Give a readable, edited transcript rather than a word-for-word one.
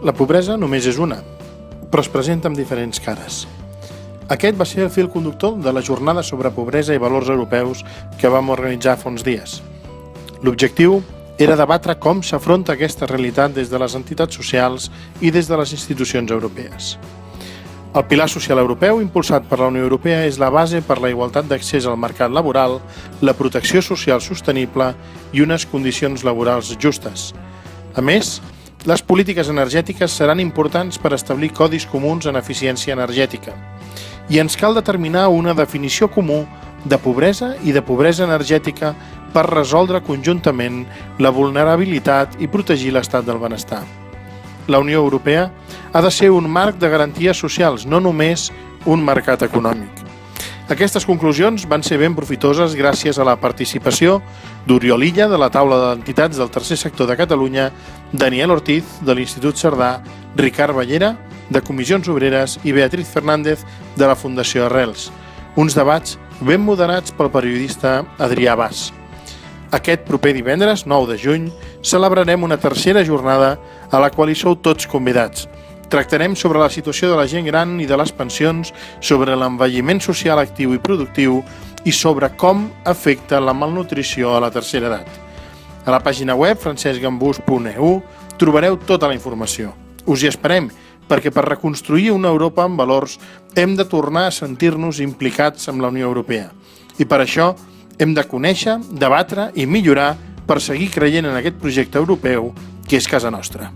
La pobresa només és una, però es presenta amb diferents cares. Aquest va ser el fil conductor de la jornada sobre pobresa i valors europeus que vam organitzar fa uns dies. L'objectiu era debatre com s'afronta aquesta realitat des de les entitats socials i des de les institucions europees. El pilar social europeu, impulsat per la Unió Europea, és la base per la igualtat d'accés al mercat laboral, la protecció social sostenible i unes condicions laborals justes. A més, les polítiques energètiques seran importants per establir codis comuns en eficiència energètica. I ens cal determinar una definició comú de pobresa i de pobresa energètica per resoldre conjuntament la vulnerabilitat i protegir l'estat del benestar. La Unió Europea ha de ser un marc de garanties socials, no només un mercat econòmic. Aquestes conclusions van ser ben profitoses gràcies a la participació d'Oriol Illa, de la taula d'entitats del tercer sector de Catalunya, Daniel Ortiz, de l'Institut Cerdà, Ricard Ballera, de Comissions Obreres i Beatriz Fernández, de la Fundació Arrels. Uns debats ben moderats pel periodista Adrià Bas. Aquest proper divendres, 9 de juny, celebrarem una tercera jornada a la qual hi sou tots convidats. Tractarem sobre la situació de la gent gran i de les pensions, sobre l'envelliment social actiu i productiu i sobre com afecta la malnutrició a la tercera edat. A la pàgina web francescgambús.eu trobareu tota la informació. Us hi esperem, perquè per reconstruir una Europa amb valors hem de tornar a sentir-nos implicats amb la Unió Europea. I per això hem de conèixer, debatre i millorar per seguir creient en aquest projecte europeu que és casa nostra.